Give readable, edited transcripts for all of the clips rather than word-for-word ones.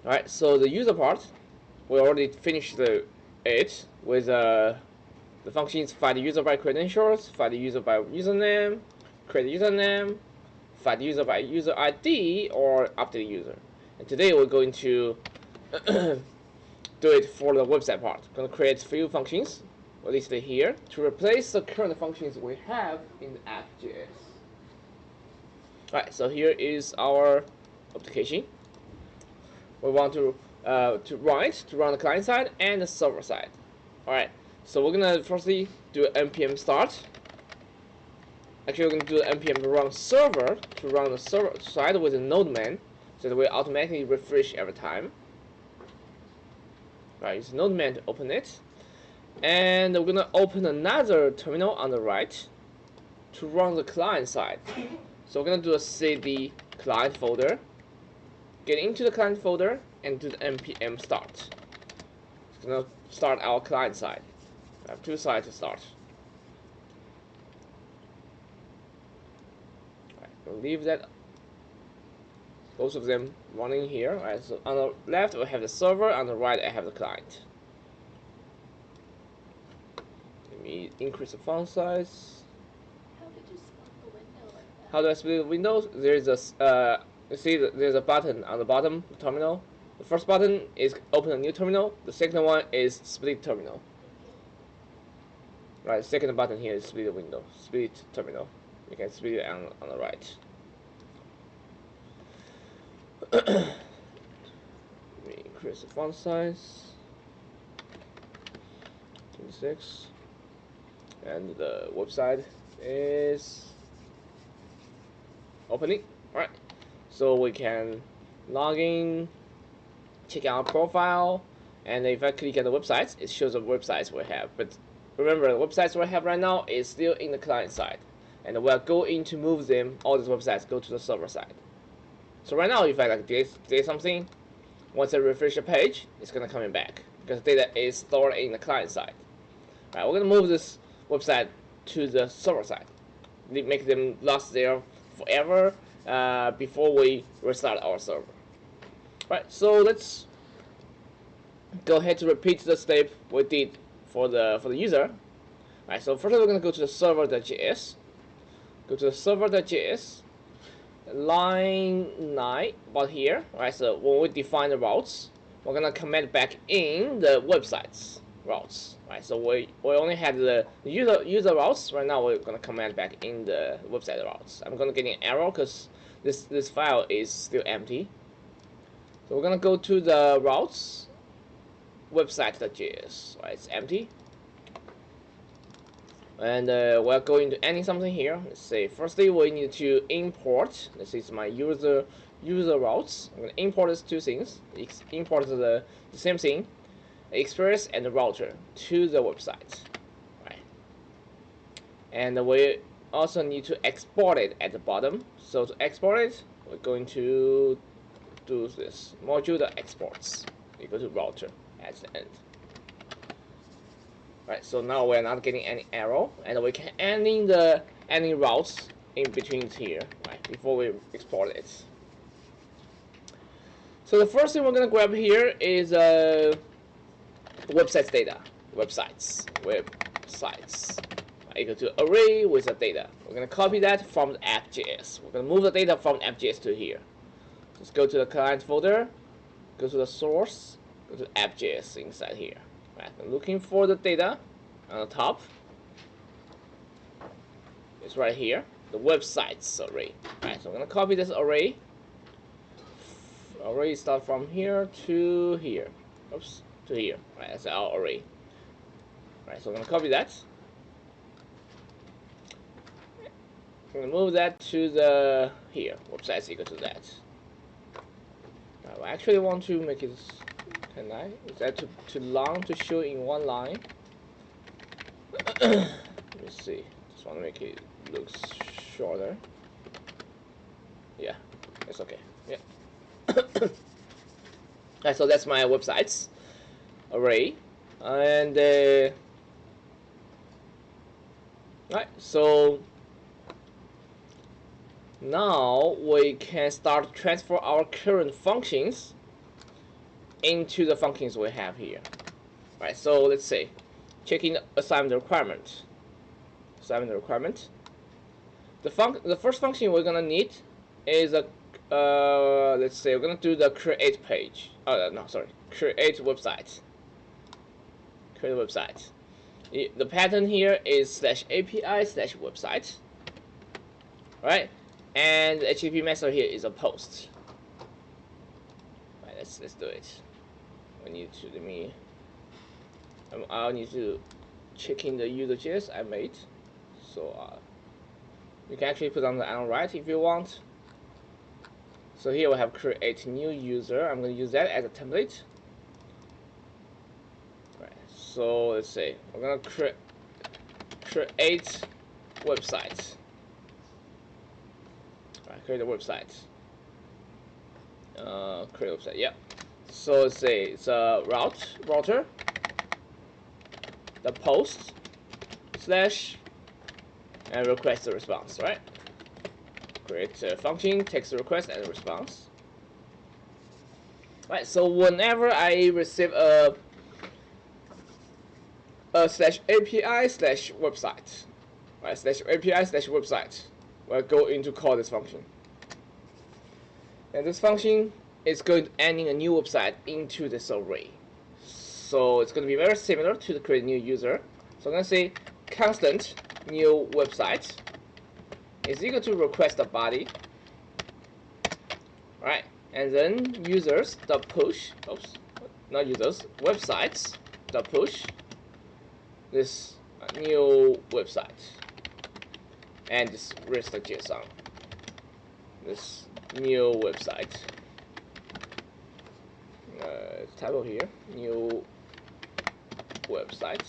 Alright, so the user part, we already finished it with the functions find the user by credentials, find the user by username, create a username, find the user by user ID, or update user. And today we're going to do it for the website part. I'm going to create a few functions, listed here, to replace the current functions we have in the app.js. Alright, so here is our application. We want to run the client side and the server side. Alright, so we're gonna firstly do npm start. Actually, we're gonna do npm run server to run the server side with a node man, so that we automatically refresh every time. Right, use node man to open it, and we're gonna open another terminal on the right to run the client side. So we're gonna do a cd client folder. Get into the client folder and do the npm start. It's gonna start our client side. I have two sides to start. Right, we'll leave that both of them running here. Right, so on the left we have the server, on the right I have the client. Let me increase the font size. How did you split the window like that? How do I split the windows? There's a you see there's a button on the bottom of the terminal. The first button is open a new terminal. The second one is split terminal. Right, the second button here is split the window, split terminal. You can split it on the right. Let me increase the font size. 26. And the website is opening. Alright. So we can log in, check out our profile, and if I click on the websites, it shows the websites we have. But remember, the websites we have right now is still in the client side, and we're going to move them, all these websites go to the server side. So right now, if I like delete something, once I refresh the page, it's gonna come back because the data is stored in the client side. All right, we're gonna move this website to the server side, make them last there forever before we restart our server. Right, so let's go ahead to repeat the step we did for the user. Right, so first we're going to go to the server.js. Go to the server.js, line 9, about here. Right, so when we define the routes, we're going to comment back in the websites routes. Right, so we only have the user routes. Right now we're going to comment back in the website routes. I'm going to get an error because this file is still empty. So we're gonna go to the routes website.js. Right, it's empty, and we're going to adding something here. Let's say firstly we need to import. This is my user routes. I'm gonna import these two things. Import the same thing, express and the router to the website. Right, and we also need to export it at the bottom. So to export it, we're going to do this module.exports equal to router at the end. Right, so now we're not getting any error, and we can adding any routes in between here, right, before we export it. So the first thing we're gonna grab here is websites data, websites equal to array with the data. We're gonna copy that from the app.js. We're gonna move the data from app.js to here. Just go to the client folder, go to the source, go to app.js inside here. Right, I'm looking for the data on the top. It's right here, the websites array. Right, so I'm gonna copy this array. Array start from here to here. Oops, to here. Right, that's our array. Right, so I'm gonna copy that. I'm gonna move that to the here. Websites equal to that. I actually want to make it. Can I? Is that too long to show in one line? Let me see. Just want to make it look shorter. Yeah, it's okay. Yeah. Right, so that's my websites array, and right. So now we can start to transfer our current functions into the functions we have here. Right, so let's say checking the assignment requirement. Assignment requirement. The first function we're gonna need is a let's say we're gonna do the create page. Oh no, sorry, create website. Create website. The pattern here is /API/website. Right, and the HTTP method here is a post. Right, let's do it. I need to I'll need to check in the user.js I made. So you can actually put on the on right if you want. So here we have create new user. I'm going to use that as a template. Right. So let's say we're going to create website. Right, create a website. Create a website. Yeah. So let's say it's a router. The post slash and request the response, right? Create a function, takes the request and response. Right, so whenever I receive a /API/website, right, /API/website, we're going to call this function. And this function is going to adding a new website into this array. So it's going to be very similar to the create new user. So I'm going to say constant new website is equal to request body, right? And then users the push, oops, not users, websites the push this new website, and just rest the JSON. This new website. Typo here. New website.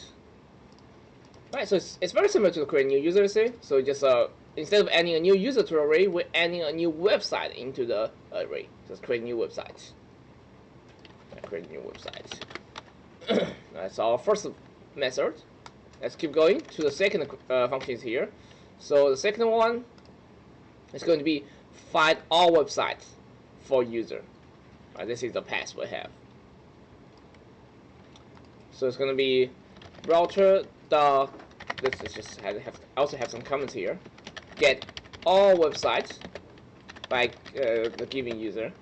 Right, so it's very similar to create new user, see? So just instead of adding a new user to the array, we're adding a new website into the array. Just create new website. Create new website. That's our first method. Let's keep going to the second functions here. So the second one is going to be find all websites for user. This is the path we have. So it's going to be router dot. Let's just also have some comments here. Get all websites by the given user.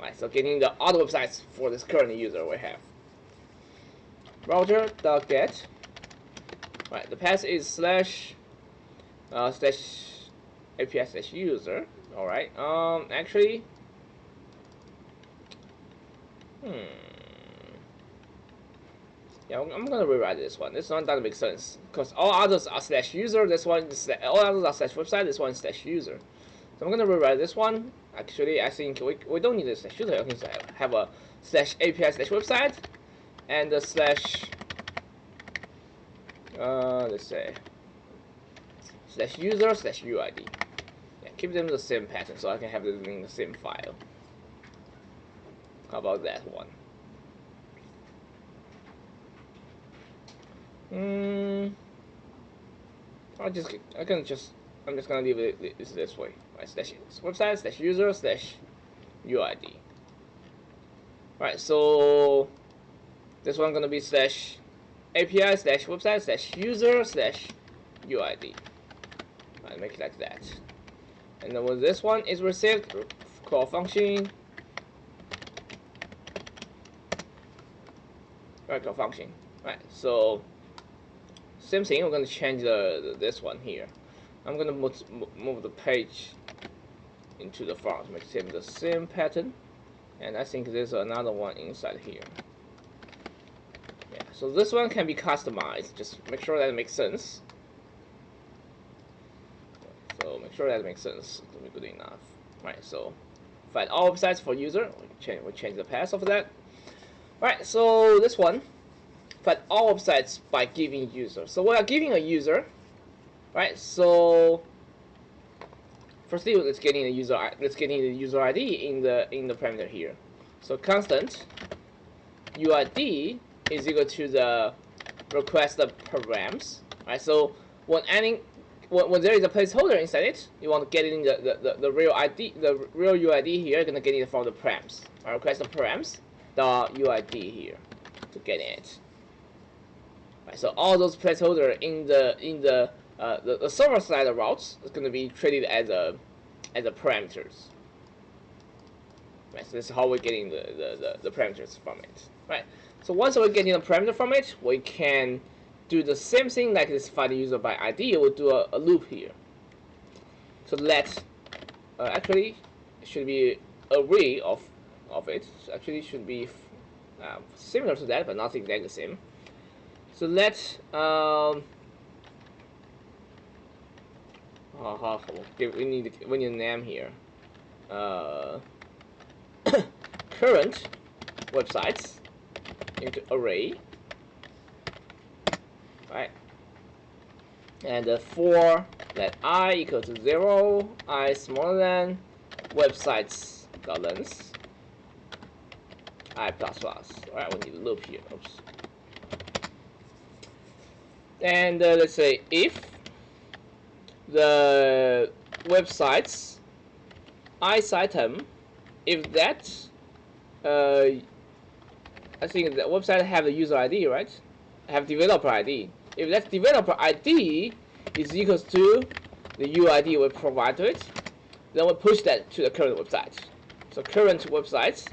Right, so getting the other websites for this current user we have. Router dot get. Right, the path is slash API/user. All right. Actually. Yeah, I'm gonna rewrite this one. This one doesn't make sense because all others are /user. This one is all others are /website. This one is /user. So I'm gonna rewrite this one. Actually, I think we don't need a /user. We can have a /API/website and a let's say /user/UID. Yeah, keep them the same pattern so I can have them in the same file. How about that one? I'm just gonna leave it this way. Right, /website/user/UID. Right, so this one gonna be /API/website/user/UID. Right, make it like that. And then when this one is received, call function. Right, call function. Right, so same thing. We're going to change this one here. I'm going to move the page into the front, make the same pattern, and I think there's another one inside here. Yeah, so this one can be customized. Just make sure that it makes sense. So make sure that it makes sense. It'll be good enough. Right. So find all websites for user. We change the path of that. Right. So this one. Find all websites by giving user. So we are giving a user, right? So firstly, let's get in the user ID in the parameter here. So constant UID is equal to the request params, right? So when adding when there is a placeholder inside it, you want to get in the real ID, the real UID here. You're gonna get it from the params. I request the params the UID here to get it. Right, so all those placeholder in the server side routes is gonna be treated as a parameters. Right, so this is how we're getting the parameters from it. Right. So once we're getting the parameter from it, we can do the same thing like this find user by ID. We'll do a loop here. So let actually it should be array of it. So actually it should be similar to that, but not exactly the same. So let we need a name here. Current websites into array, right? And for let I equal to 0, I smaller than websites length I plus plus. Right, we need a loop here. Oops. And let's say if the websites ice item, if that I think the website have the user ID, right? Have developer ID. If that developer ID is equals to the UID we provide to it, then we push that to the current website. So current websites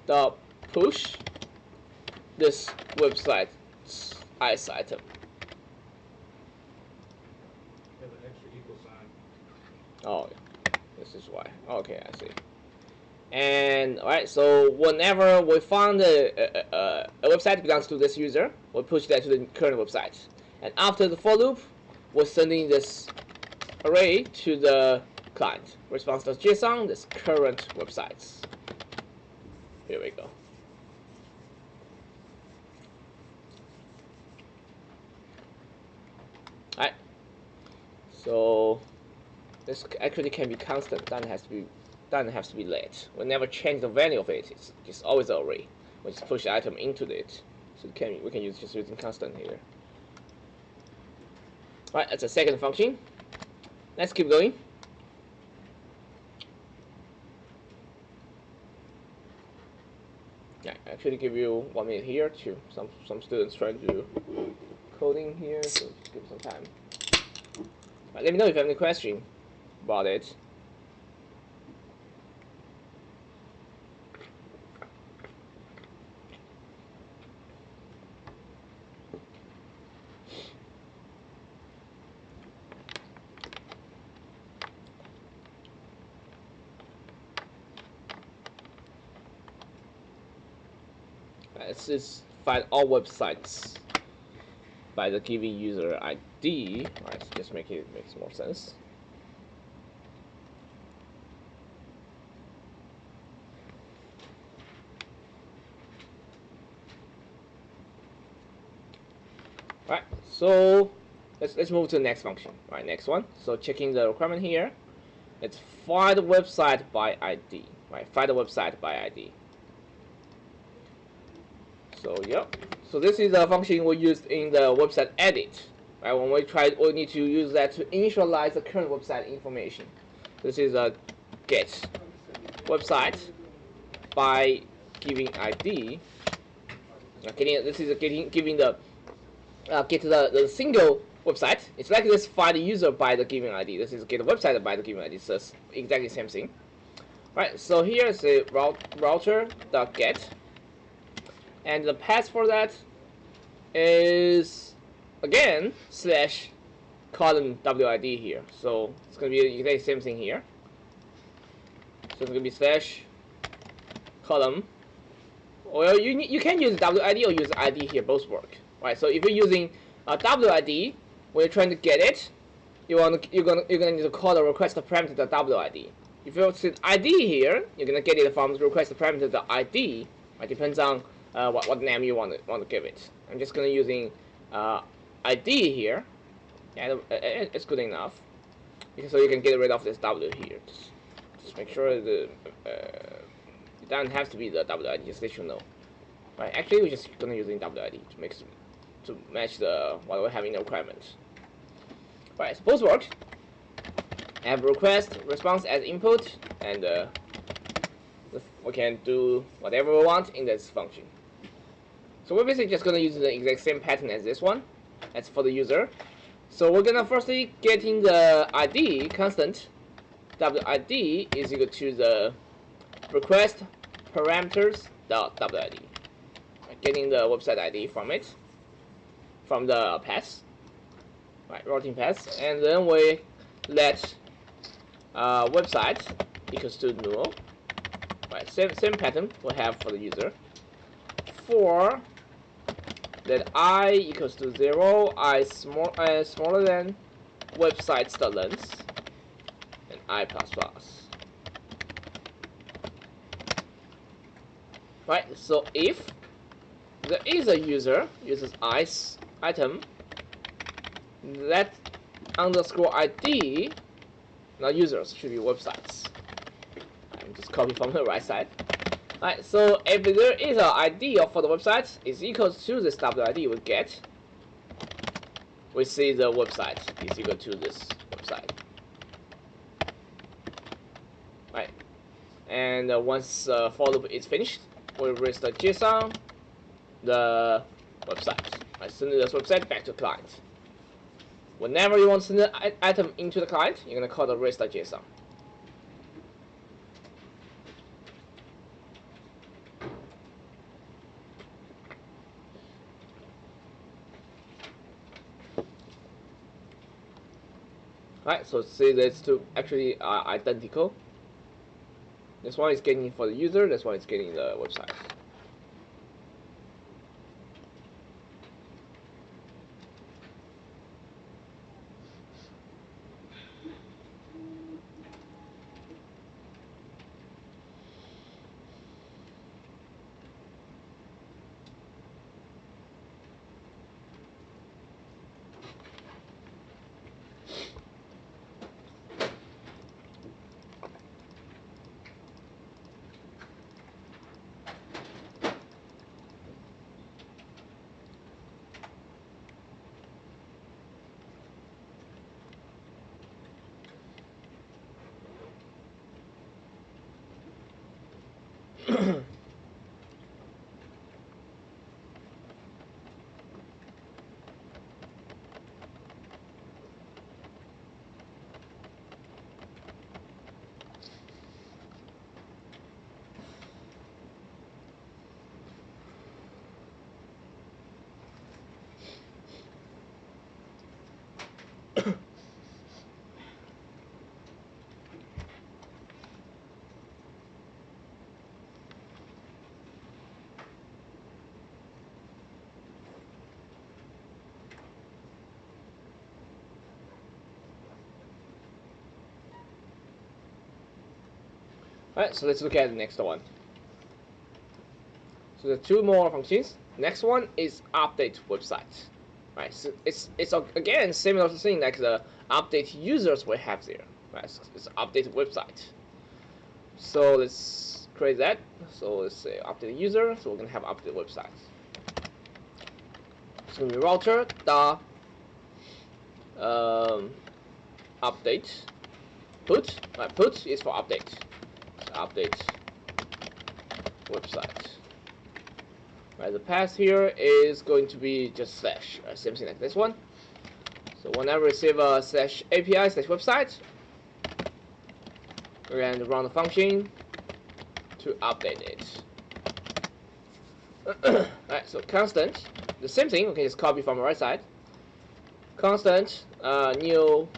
dot push this website's ice item. Have an extra equal sign. Oh, this is why. Okay, I see. And alright, so whenever we find a website belongs to this user, we'll push that to the current website. And after the for loop, we're sending this array to the client. Response.json, this current websites. Here we go. Alright. So this actually can be constant, doesn't have to be let. We never change the value of it. It's just always an array. We just push the item into it. So we can use just using constant here. Alright, that's a second function. Let's keep going. Yeah, I actually give you 1 minute here to some students trying to do coding here, so just give some time. Right, let me know if you have any question about it. Let's just find all websites by the given user ID. Alright, so just makes more sense. Alright, so let's move to the next function. Alright, next one. So checking the requirement here. Let's find the website by ID. Right, find the website by ID. So yep. So this is a function we used in the website edit. Right, when we need to use that to initialize the current website information. This is a get website by giving ID. Giving the get the single website. It's like this find the user by the given ID. This is get the website by the given ID. So it's exactly the same thing. Right. So here is a router.get. And the path for that is again / column WID here. So it's going to be exactly the same thing here. So it's going to be / column. Or you can use WID or use ID here. Both work. Right. So if you're using WID when you're trying to get it, you're gonna need to call the request parameter the WID. If you set ID here, you're gonna get it from the request parameter the ID. Right. Depends on what name you want to give it. I'm just gonna using ID here, and it's good enough, so you can get rid of this W here. Just make sure it doesn't have to be the WID, just let you know. Right, actually we're just gonna use WID to match what we have in the requirement. Right, suppose work. Have request response as input, and we can do whatever we want in this function. So we're basically just gonna use the exact same pattern as this one, as for the user. So we're gonna firstly get in the ID constant. WID is equal to the request parameters dot WID. Getting the website ID from it, from the path, right, routing path, and then we let website equals to null. Right, same pattern we have for the user. For that I equals to 0, I smaller than website's length, and I plus plus. Right, so if there is a uses item, that underscore ID, now users should be websites. I'm just copy from the right side. Alright, so if there is an ID for the website is equals to this WID we get, we see the website is equal to this website. Right, and once for loop is finished, we raise the JSON, the website. Right, send this website back to client. Whenever you want to send an item into the client, you're gonna call the raise.json. Right, so see these two actually are identical. This one is getting for the user, this one is getting the website. Alright, so let's look at the next one. So the two more functions. Next one is update website. Right, so it's again similar thing like the update users we have there. Right, so it's update website. So let's create that. So let's say update user. So we're gonna have update website. So we router dot update put. Right, put is for update. So update website. Right, the path here is going to be just slash, same thing like this one. So whenever we receive a slash API slash website, we're going to run the function to update it. Alright, so constant, the same thing, we can just copy from the right side. Constant new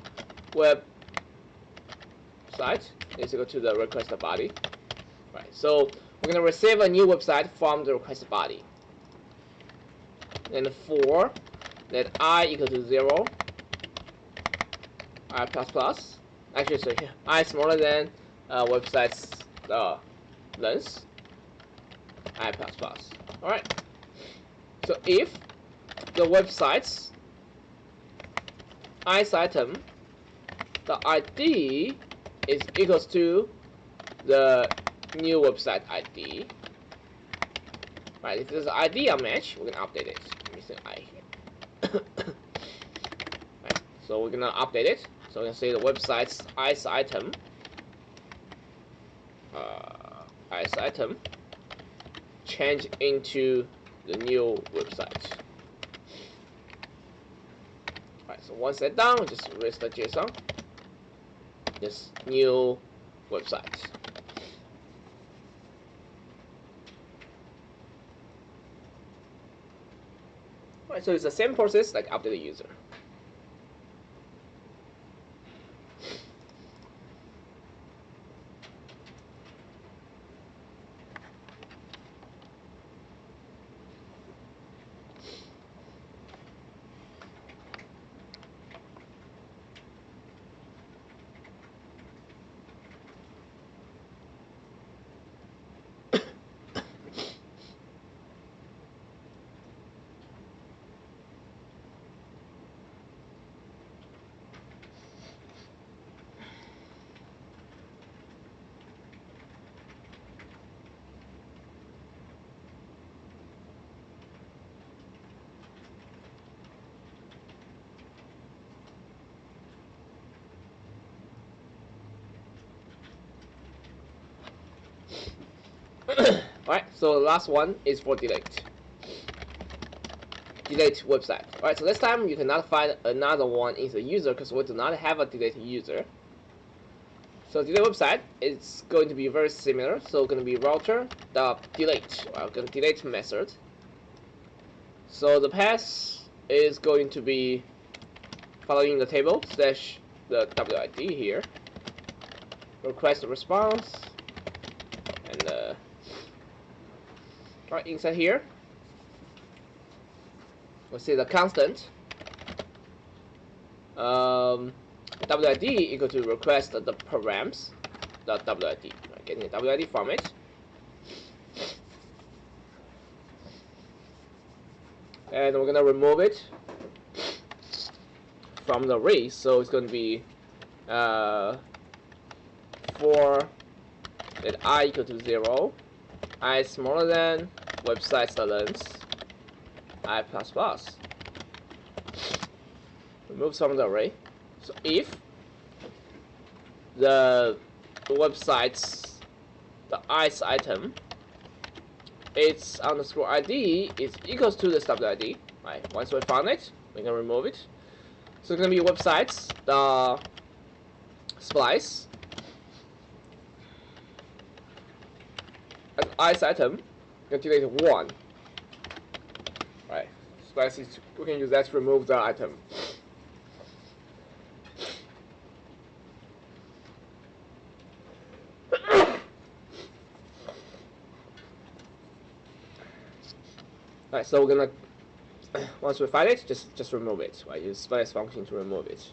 web site is equal to the request body. Right, so we're going to receive a new website from the request body. And for that I equal to 0, I plus plus, actually so here, I smaller than website's length, I plus plus. Alright, so if the website's item, the ID is equals to the new website ID. Right, if there's an ID unmatched, we're gonna update it. Missing I here. Right, so we're gonna update it. So we're gonna say the website's ICE item. ICE item change into the new website. Right, so once that's done, we just erase the JSON. This new website. Right, so it's the same process like update the user. Alright, so the last one is for delete. Delete website. Alright, so this time you cannot find another one in the user because we do not have a delete user. So delete website is going to be very similar. So going to be router.delete. Well, going to delete method. So the path is going to be following the table slash the WID here. Request response and right inside here we'll see the constant WID equal to request the params dot WID, right, getting a WID from it, and we're gonna remove it from the array. So it's going to be for that I equal to 0, I smaller than website's length I plus plus. Remove from the array. So if the website's the ICE item its underscore ID is equals to this WID, right? Once we found it, we can remove it. So it's gonna be websites the splice as ICE item, going to delete 1. Right. Splice is, we can use that to remove the item. Right, so we're gonna once we find it, just remove it. Right, use splice function to remove it.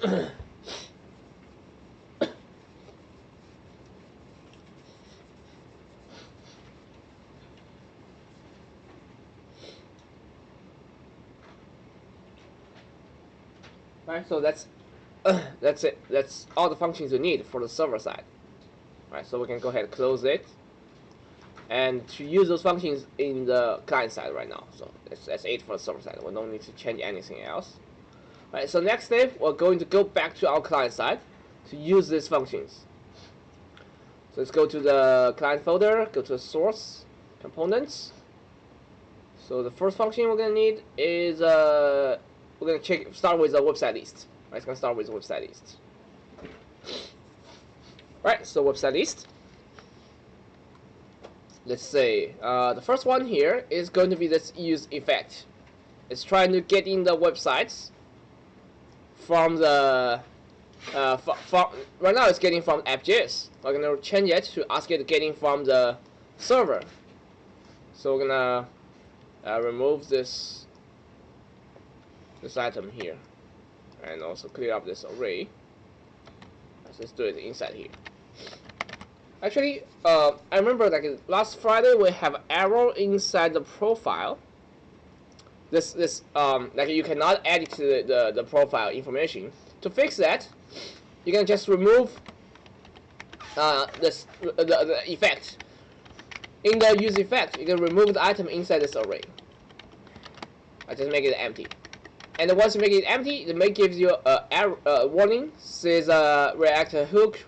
Right, so that's that's it. That's all the functions you need for the server side. Right, so we can go ahead and close it, and to use those functions in the client side right now. So that's it for the server side. We don't need to change anything else. Right, so next step, we're going to go back to our client side to use these functions. So let's go to the client folder, go to the source components. So the first function we're gonna need is we're gonna start with a website list. Right, it's gonna start with a website list. Right, so website list. Let's say the first one here is going to be this use effect. It's trying to get in the websites from the right now it's getting from Axios. We're gonna change it to ask it getting from the server. So we're gonna remove this item here, and also clear up this array. Let's do it inside here. Actually, I remember like last Friday we have error inside the profile. This like you cannot add it to the profile information. To fix that, you can just remove the effect. In the use effect, you can remove the item inside this array. I just make it empty. And once you make it empty, it may give you a warning. Says reactor hook,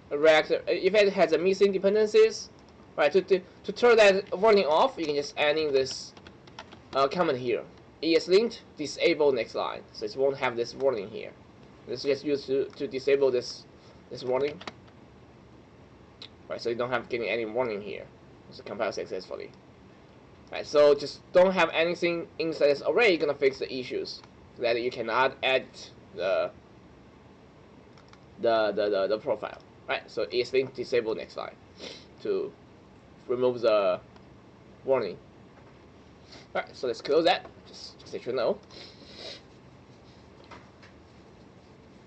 reactor if it has a missing dependencies. Right, to turn that warning off, you can just add in this comment here. ESLint disable next line, so it won't have this warning here. This is just used to disable this warning. Right, so you don't have getting any warning here. It's compiled successfully. Right, so just don't have anything inside this array. You're gonna fix the issues so that you cannot add the profile. Right, so ESLint disable next line to remove the warning. Alright, so let's close that, just so you know.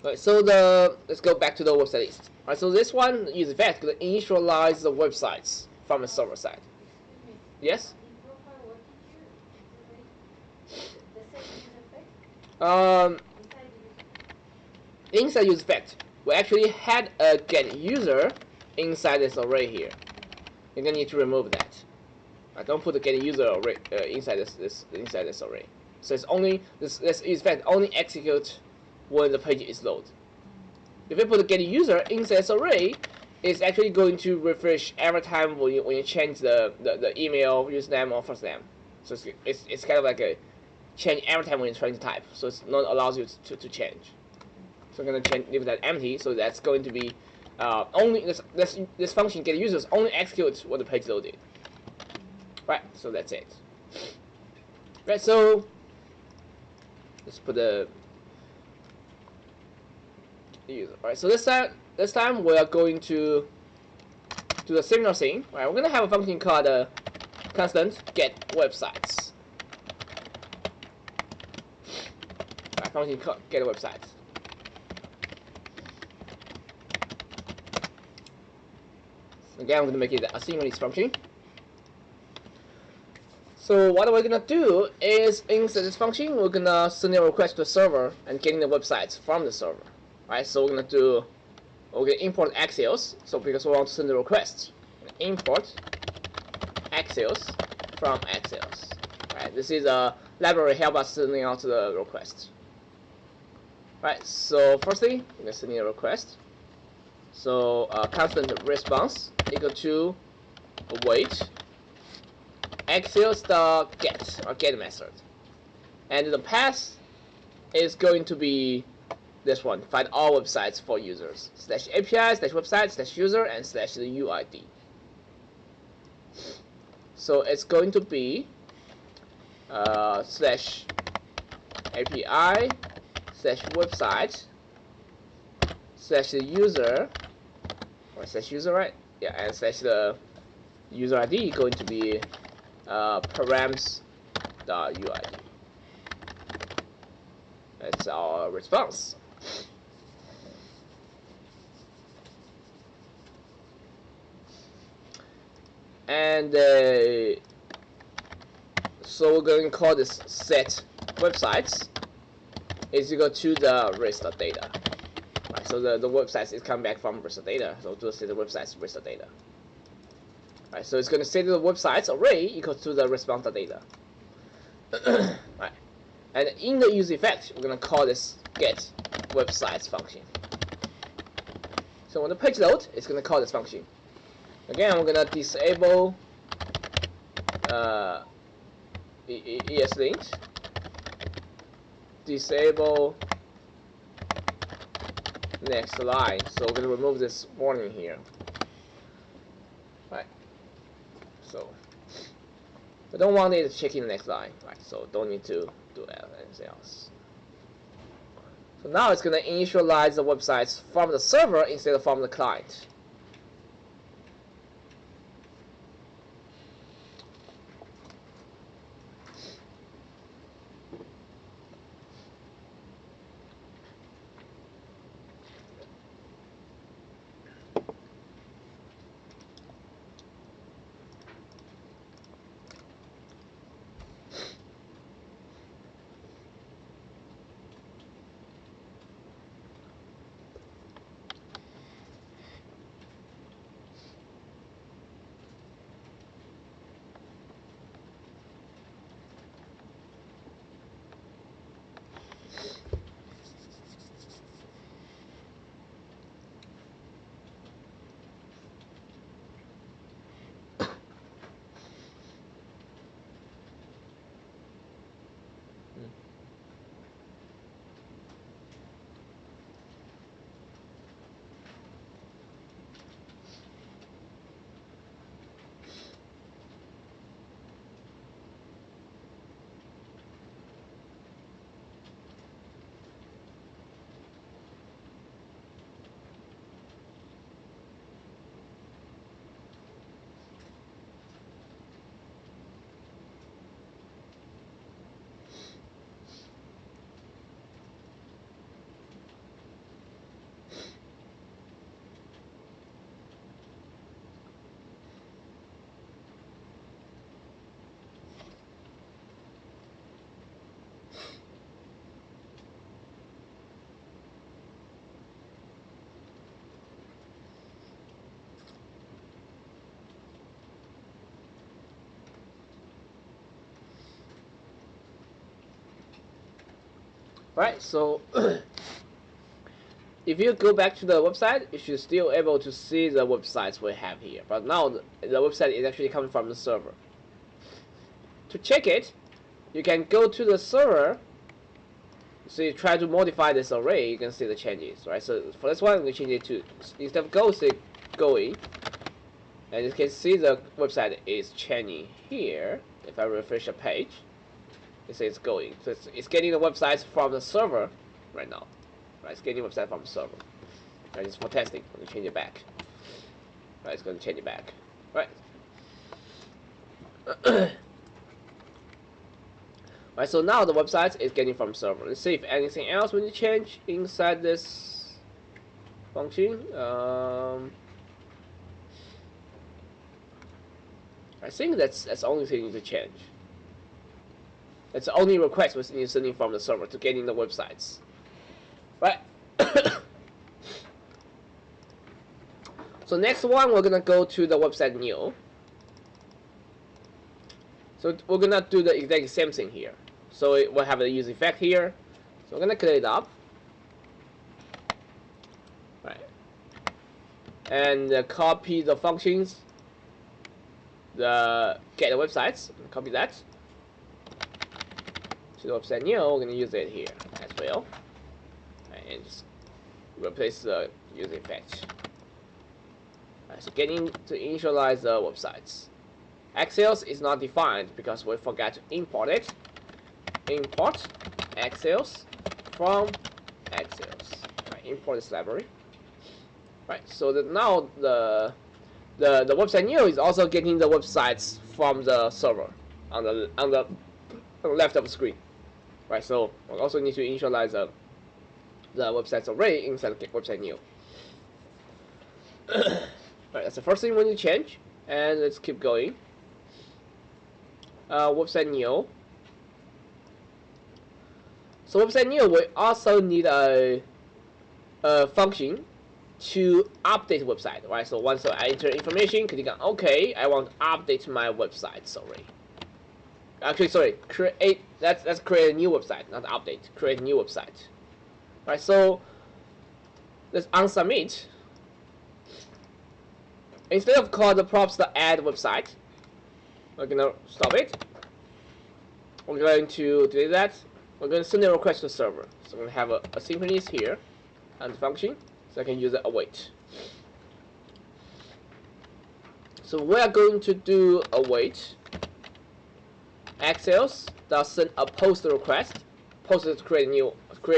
Alright, so let's go back to the website list. Alright, so this one is in fact going to initialize the websites from the server side. Yes? Inside use effect, we actually had a get user inside this array here. You're gonna need to remove that. Don't put the get user array inside this array. So it's only this effect only execute when the page is loaded. If you put the get user inside this array, it's actually going to refresh every time when you change the email username or first name. So it's kind of like a change every time when you're trying to type. So it's not allows you to change. So I'm gonna leave that empty. So that's going to be only this function get users only executes when the page loaded. Right, so that's it. Right, so let's put the user. Right, so this time we are going to do a similar thing. Right, we're gonna have a function called constant get websites. Right, function called get websites. Again, I'm gonna make it a asynchronous function. So what we're gonna do is inside this function, we're gonna send a request to the server and getting the websites from the server. Right, so we're gonna import Axios. So because we want to send the request, import Axios from Axios. Right, this is a library help us sending out the request. Right, so firstly, we're gonna send a request. So constant response equal to await Axios.get or get method, and the path is going to be this one: find all websites for users /API /website /user and /the UID. So it's going to be /API /website /the user or /user, right? Yeah, and /the user ID going to be params.uid. That's our response. And so we're going to call this set websites is equal to the rest of data. Right, so the websites is coming back from rest of data. So to set the websites rest of data. Right, so it's going to set the websites array equals to the response data. Right, and in the use effect, we're going to call this get websites function. So when the page load, it's going to call this function. Again, we're going to disable ESLint, disable next line. So we're going to remove this warning here. Right. So we don't want it to check in the next line. Right. So don't need to do anything else. So now it's going to initialize the websites from the server instead of from the client. Right, so if you go back to the website, you should still able to see the websites we have here. But now the website is actually coming from the server. To check it, you can go to the server. So you try to modify this array, you can see the changes, right? So for this one, we change it to, instead of go, say going. And you can see the website is changing here. If I refresh the page, it says going. So it's getting the websites from the server right now. Right, it's getting website from the server. Right, it's for testing. I'm gonna change it back. Right, it's gonna change it back. Right. Right, so now the website is getting from server. Let's see if anything else we need to change inside this function. I think that's the only thing you need to change. That's the only request we're sending from the server to getting the websites. Right. So next one, we're gonna go to the website new. So we're gonna do the exact same thing here. So we'll have the use effect here. So we're gonna clear it up. Right. And copy the functions. The get the websites. Copy that. To the website new, we're gonna use it here as well. Right, and just replace the use effect. Right, so getting to initialize the websites. Axios is not defined because we forgot to import it. Import Axios from Axios. Right, import this library. Right, so that now the website new is also getting the websites from the server on the left of the screen. Right, so we also need to initialize the websites array inside the website new. Right, that's the first thing we need to change. And let's keep going. Website new. So website new, we also need a function to update website, right? So once I enter information, click on OK. I want to update my website. Sorry, create. Let's create a new website, not update. Create a new website. Right. So let's unsubmit. Instead of call the props.add website, we're gonna stop it. We're going to delete that. We're going to send a request to the server. So we're going to have a asynchronous here and function, so I can use the await. So we are going to do await. Axios does send a post request. Post is to create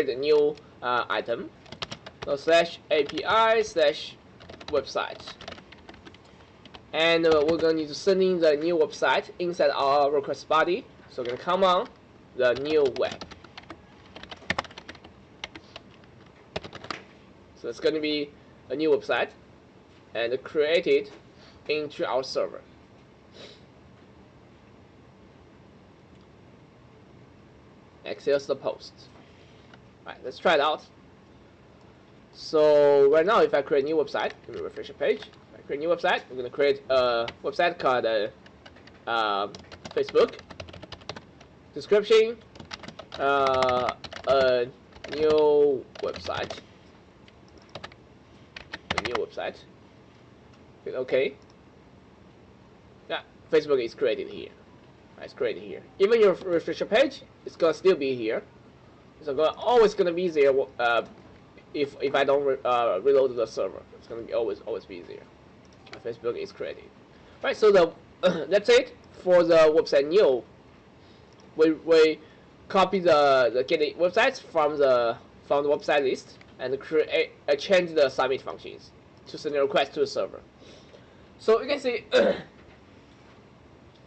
a new item. So /API/website. And we're going to need to send in the new website inside our request body. So we're going to come on the new web. So it's going to be a new website and create it into our server. Axios the post. All right, let's try it out. So right now, if I create a new website, let me refresh the page. If I create a new website, I'm going to create a website called Facebook. Description, a new website. Click OK. Yeah, Facebook is created here. It's created here. Even your refresh your page, it's gonna still be here. It's always gonna be there. If I don't reload the server, it's gonna be always be there. Facebook is created. Right. So that's it for the website new. We copy the get websites from the website list and change the submit functions to send a request to the server. So you can see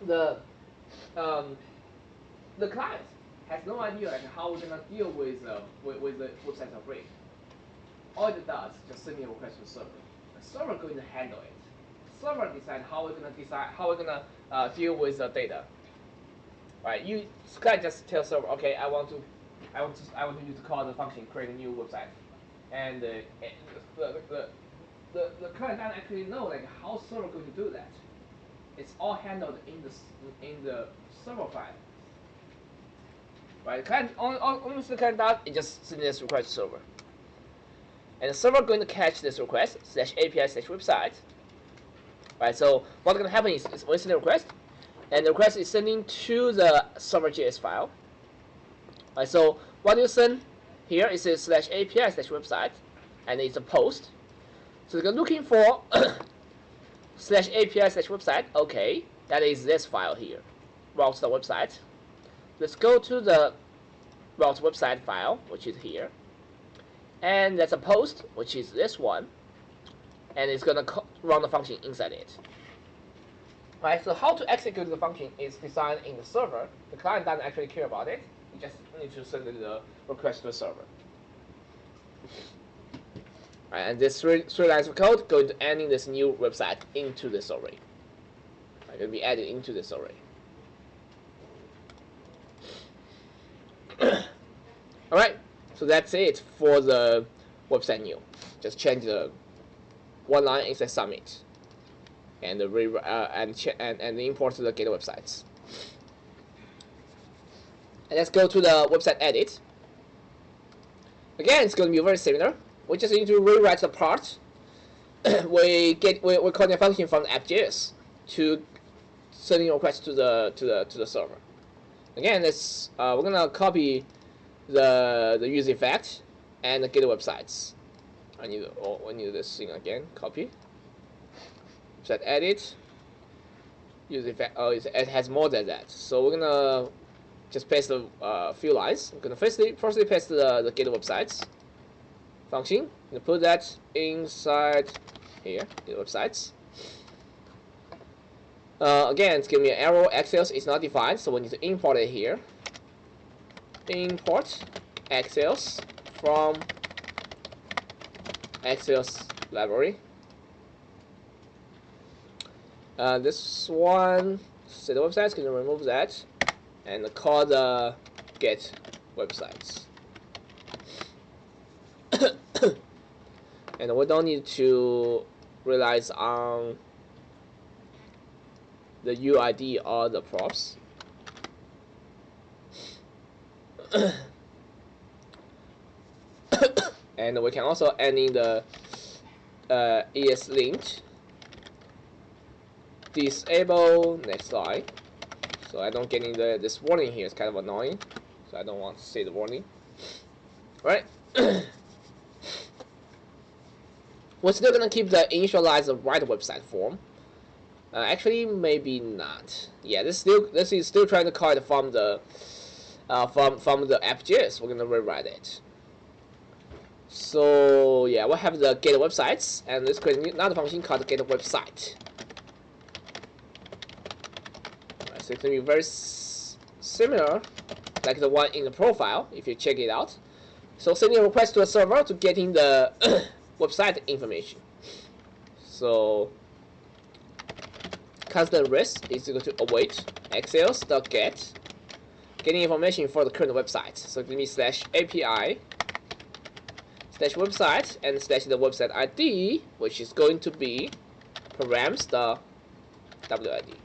the client has no idea how we're gonna deal with the website upgrade. All it does is just send a request to the server. The server is going to handle it. The server decide how we're gonna deal with the data. Right? You can't just tell server, okay, I want to use the call the function create a new website, and the client doesn't actually know how server going to do that. It's all handled in the server file. Right? Only the client does it just send this request to server, and the server going to catch this request /API/website. Right? So what's going to happen is we send a request, and the request is sending to the server.js file. Right? So what you send here is a /API/website, and it's a post. So you're looking for /API/website. Okay, that is this file here. Route the website. Let's go to the route website file, which is here, and that's a post, which is this one, and it's gonna run the function inside it. Right. So how to execute the function is designed in the server. The client doesn't actually care about it. You just need to send the request to the server. Right, and this three lines of code going to adding this new website into this array. Right, it'll be added into this array. All right, so that's it for the website new. Just change the one line inside submit, and and import the get websites. And let's go to the website edit. Again, it's going to be very similar. We just need to rewrite the part. We're calling a function from the app.js to sending a request to the server. Again, we're gonna copy the user effect and the get websites. I need this thing again. Copy. Website edit. User effect. Oh, it has more than that. So we're gonna just paste a few lines. I'm gonna firstly paste the get websites function. I'm gonna put that inside here, the websites. Again, it's giving me an error. Axios is not defined, so we need to import it here. Import Axios from Axios library. This one, set the websites, can remove that, and call the get websites. And we don't need to realize on the UID or the props. And we can also add in the ESLint disable next line. So I don't get in this warning here. It's kind of annoying. So I don't want to see the warning. Right. We're still gonna keep the initialize the right website form. Actually, maybe not. Yeah, this is still trying to call it from the Axios. We're gonna rewrite it. So yeah, we have the get websites, and let's create another function called get website. Right, so it's gonna be very similar, like the one in the profile. If you check it out, so sending a request to a server to getting the website information. So constant rest is equal to await Axios.get getting information for the current website. So give me /API /website and /the website ID, which is going to be params the WID.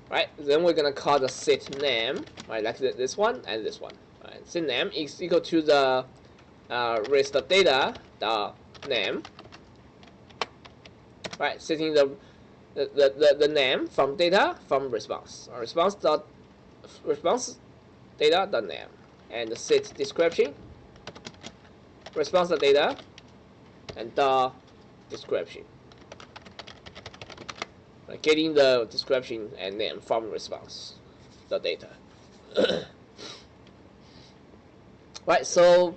Right, then we're gonna call the set name, right, like this one and this one. Right, set name is equal to the rest of data the name. Right, setting the name from data from response. Response data the name, and set description response data and the description. Right, getting the description and name from response the data. Right, so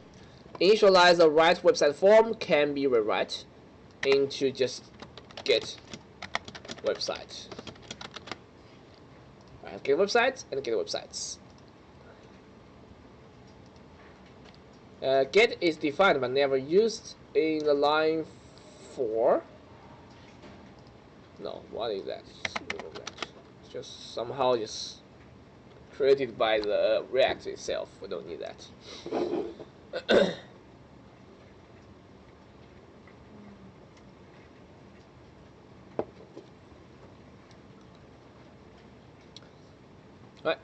initialize the right website form can be rewrite into just get website. Right, get websites and get websites. Get is defined but never used in the line 4. No, what is that? It's just somehow just created by the React itself. We don't need that. Right.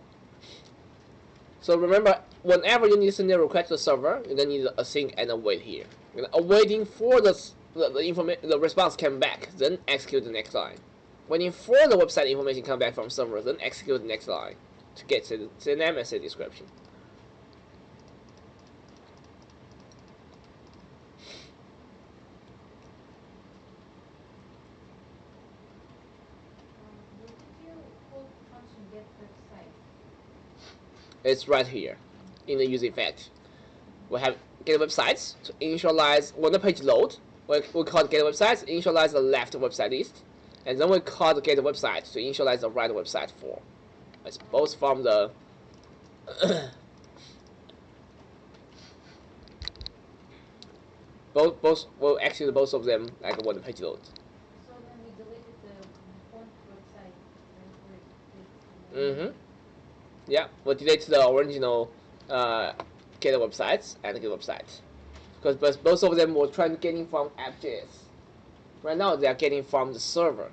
So remember, whenever you need to send a request to the server, you're gonna need a async and await here. You're waiting for the response come back, then execute the next line. Waiting for the website information come back from server, then execute the next line to get to the name and set description. It's right here in the user effect. We have get websites to initialize when the page load. We call get websites initialize the left website list, and then we call the get website to initialize the right website form. It's both from the both well actually both of them like when the page loads. So then we deleted the font website, right? Yeah, we delete the original get websites and get websites because both of them were trying to get in from App.js. Right now they are getting from the server.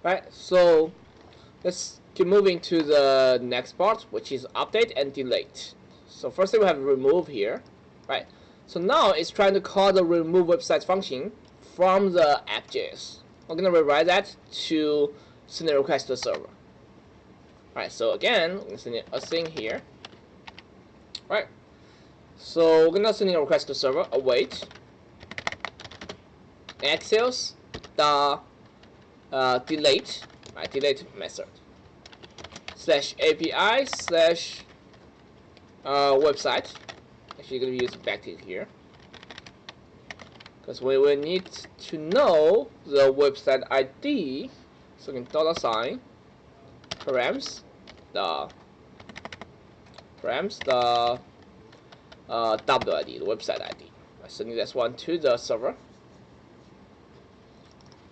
Right, so let's keep moving to the next part, which is update and delete. So first thing we have remove here, right? So now it's trying to call the remove website function from the app.js. We're gonna rewrite that to send a request to the server. Alright, so again, we're gonna send a thing here. Right. So we're gonna send a request to the server, await Axios the delete, right, delete method /API website. Actually, gonna use backtick here because we will need to know the website ID. So we can $sign params the WID, the website ID. I'm sending this one to the server.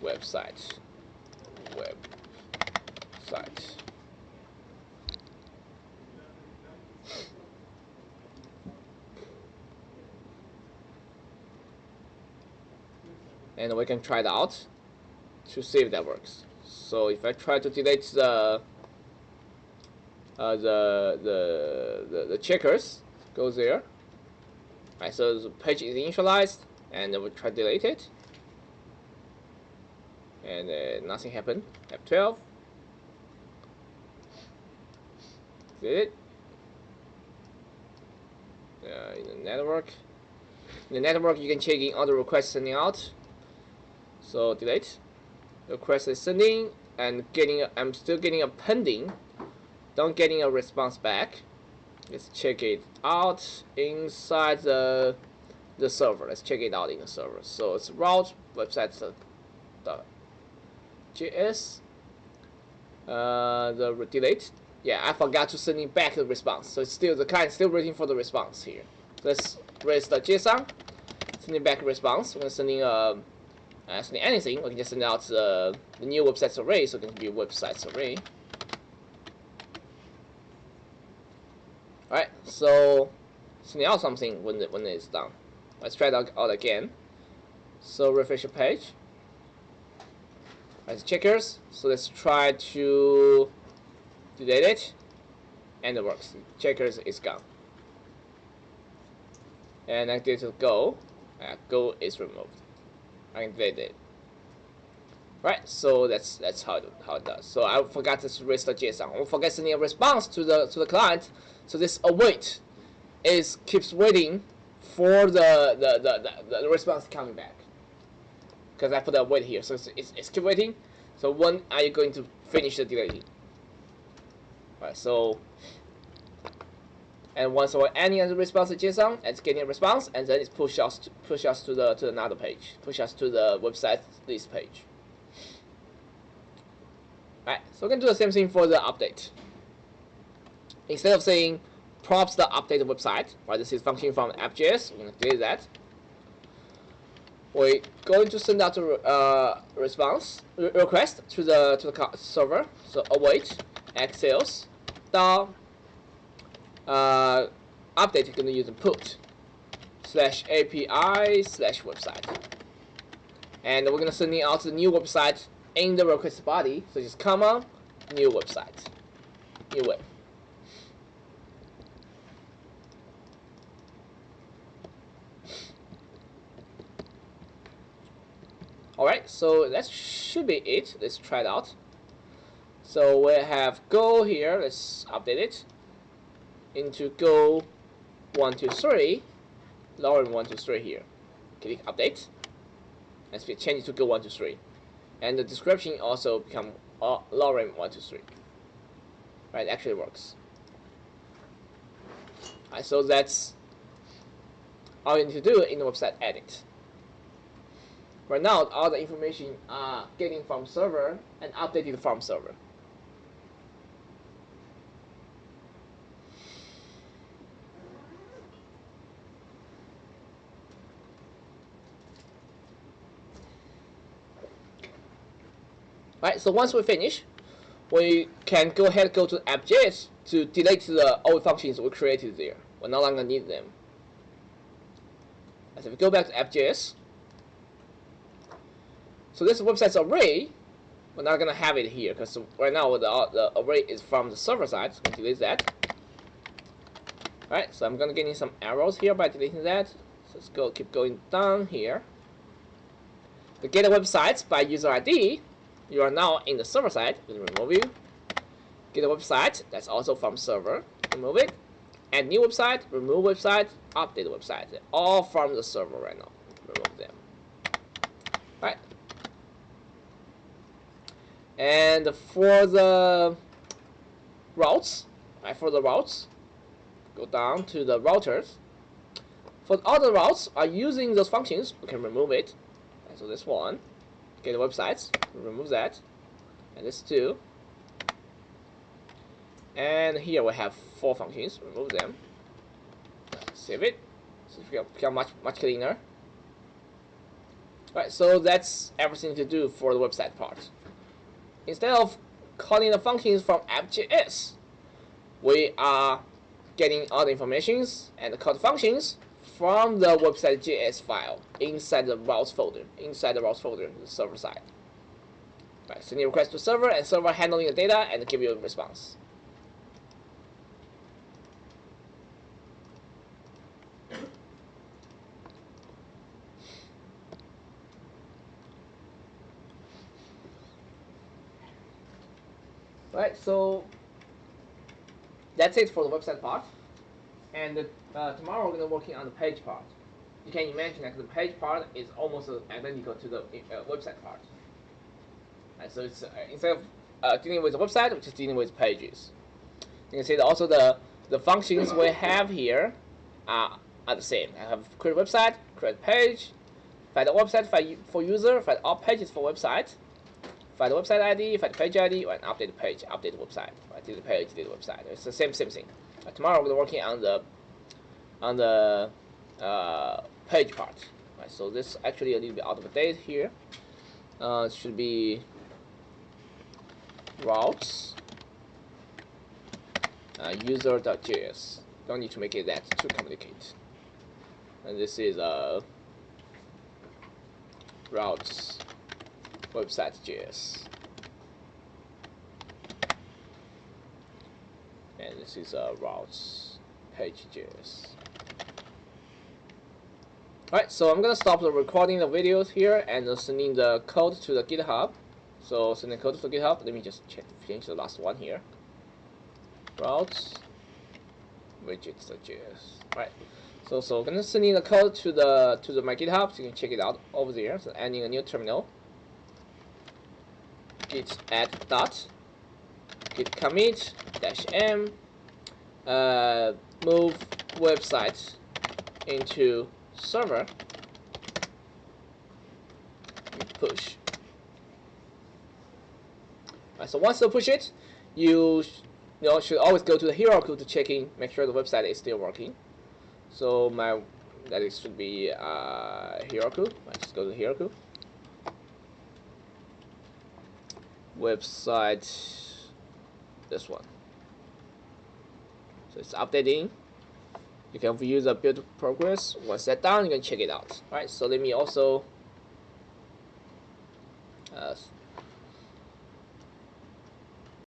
Website. And we can try it out to see if that works. So if I try to delete the checkers, go there. Right, so the page is initialized, and then we try to delete it, and nothing happened. F12. Delete it. In the network. In the network, you can check in other requests sending out. So delete. Request is sending, and I'm still getting a pending. Don't getting a response back. Let's check it out inside the server. Let's check it out in the server. So it's route website.js. The delete. Yeah, I forgot to send it back the response. So it's still the client still waiting for the response here. So let's raise the JSON, sending back a response. We're gonna sending sending anything. We can just send out the new websites array. So it can be websites array. Alright, so sending out something when it's done. Let's try it out again. So refresh the page. As checkers, so let's try to delete it, and it works. Checkers is gone. And I did go. Go is removed. I can delete it. Right, so that's how it does. So I forgot to raise the JSON. I forgot sending a response to the client. So this await keeps waiting for the response coming back. Because I put a wait here, so it's keep waiting. So when are you going to finish the deleting? Right, so and once we're adding a response to JSON, it's getting a response, and then it's push us to another page, push us to the website list page. Right, so we're gonna do the same thing for the update. Instead of saying props the update website, right? This is function from app.js. We're gonna delete that. We're going to send out a request to the server. So await Axios update. You're gonna use put /API /website, and we're gonna send out the new website in the request body. So just comma new website, new web. Alright, so that should be it. Let's try it out. So we have go here. Let's update it into go 123. Lorem 123 here. Click update. Let's change it to go 123. And the description also become Lorem 123. Right, it actually works. Alright, so that's all you need to do in the website edit. Right now, all the information are getting from server and updated from server. Right, so once we finish, we can go to app.js to delete the old functions we created there. We no longer need them. As if we go back to app.js, so this website's array we're not gonna have it here because right now the array is from the server side. So I'm gonna delete that. Alright, so I'm gonna get in some arrows here by deleting that. So let's keep going down here. To get a website by user ID, you are now in the server side. We'll remove you. Get a website, that's also from server. Remove it. Add new website, remove website, update the website. They're all from the server right now. Remove them. Alright. And for the routes, go down to the routers. For all the routes are using those functions, we can remove it. And so this one, get the websites, remove that, and this too. And here we have 4 functions, remove them. Save it, so it become much cleaner. Right, so that's everything to do for the website part. Instead of calling the functions from app.js, we are getting all the informations and the code functions from the website.js file inside the routes folder, the server side. Right, sending a request to server and server handling the data and give you a response. Right, so that's it for the website part. And tomorrow we're going to working on the page part. You can imagine that the page part is almost identical to the website part. Right, so it's instead of dealing with the website, we're just dealing with pages. You can see that also the functions we have here are the same. I have create website, create page, find the website for user, find all pages for website, find the website ID, find the page ID, and update the page, update the website. Right, delete the page, delete the website. It's the same thing. Tomorrow we're working on the page part. Right, so this is actually a little bit out of date here. It should be routes user.js. Don't need to make it that too complicated. And this is routes website.js. And this is routes page.js. Alright, so I'm gonna stop the recording the videos here and sending the code to the GitHub. So sending code to the GitHub. Let me just change the last one here. Routes widgets.js. Right. So I'm gonna sending the code to my GitHub, so you can check it out over there. So adding a new terminal. Git add dot git commit -m move website into server push. Right, so once you push it, you should always go to the hierarchy to make sure the website is still working. So that should be hierarchy. Let's go to hierarchy. Website, this one. So it's updating. You can view the build progress. Once that's done, you can check it out. Right. So let me also